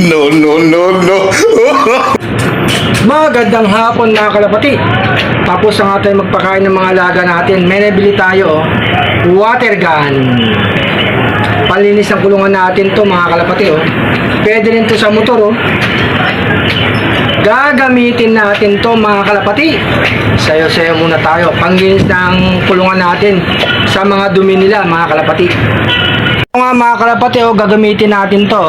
No, no, no, no. Magandang hapon mga kalapati. Tapos na nga tayo magpakain ng mga alaga natin. May nabili tayo, water gun. Panlinis ng kulungan natin to mga kalapati. Pwede rin to sa motor. Gagamitin natin to mga kalapati. Sayo-sayo muna tayo. Panglinis ng kulungan natin sa mga dumi nila mga kalapati. Mga kalapati, gagamitin natin to.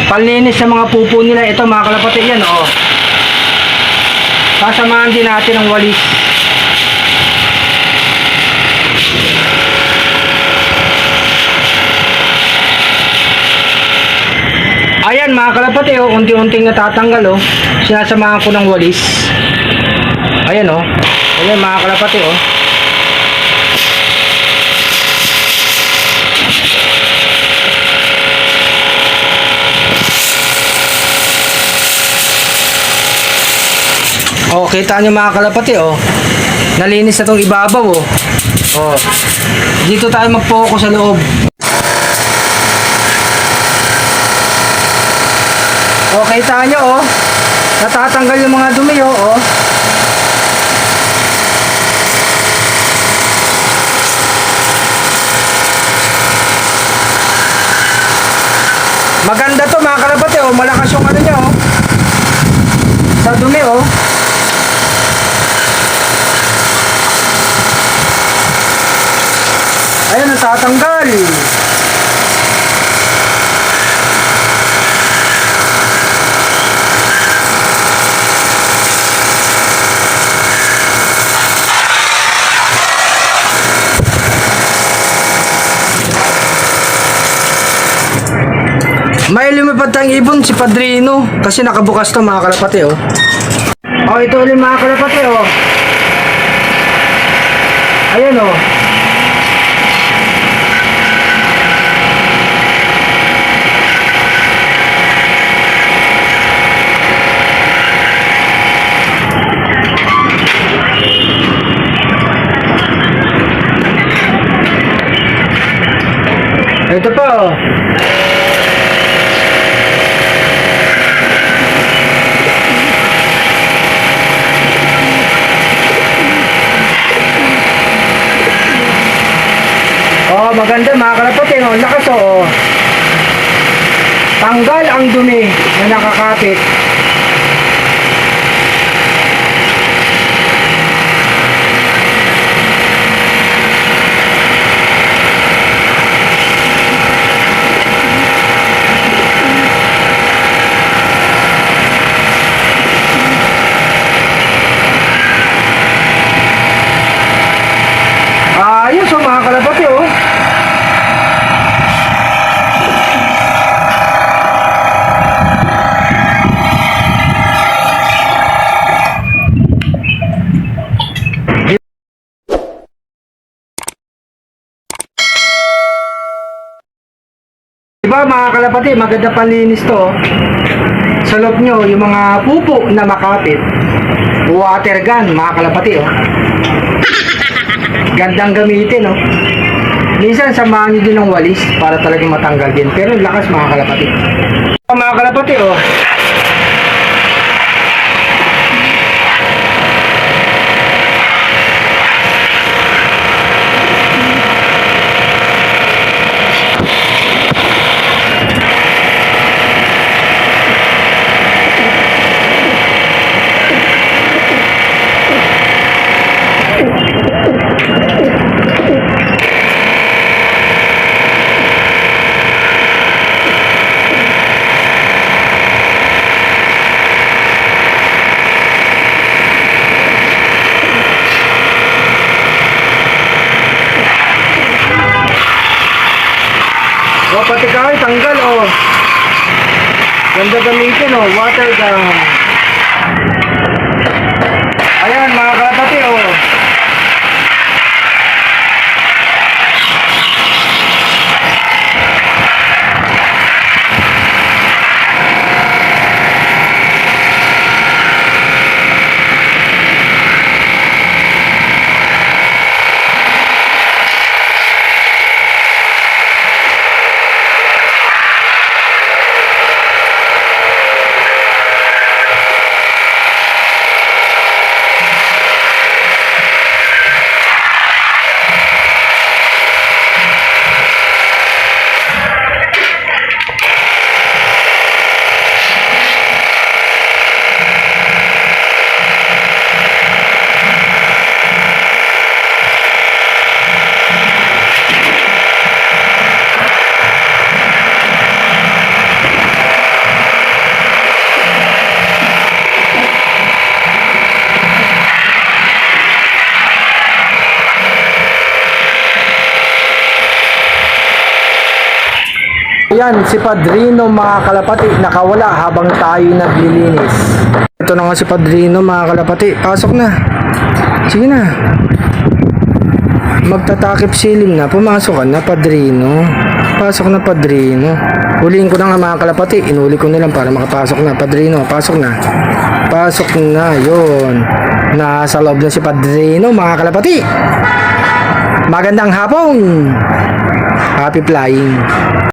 Panlinis sa mga pupo nila. Ito mga kalapati, yan sasamahan din natin ang walis. Ayan mga kalapati, unti-unting natatanggal. Sinasamahan ko ng walis. Ayan ayan mga kalapati. Kita nyo mga kalapati, nalinis na itong ibabaw, dito tayo mag-focus sa loob. Kita nyo, natatanggal yung mga dumi, maganda to mga kalapati, malakas yung ano nyo, sa dumi, Ayan, natatanggal. May lumipad tayong ibon si Padrino kasi nakabukas to mga kalapati. Ito ulit mga kalapati. Ayan ito pa maganda mga kalapati, lakas tanggal ang dumi na nakakapit. Ayos mga kalapati Diba mga kalapati, maganda panlinis to. Sa loob nyo, yung mga pupo na makapit, water gun mga kalapati Gandang gamitin Minsan samahan nyo din ng walis para talagang matanggal din. Pero lakas mga kalapati. Mga kalapati pati kahit tanggal ganda gamitin water gun. Ayan mga kalapati Ayan, si Padrino mga kalapati, nakawala habang tayo naglilinis. Ito na nga si Padrino mga kalapati, pasok na. Sige na. Magtatakip silim na, pumasok ka na Padrino. Pasok na Padrino. Huliin ko na nga mga kalapati, inuli ko na lang para makapasok na. Padrino, pasok na. Pasok na, yun. Nasa loob na si Padrino mga kalapati. Magandang hapon. Happy flying.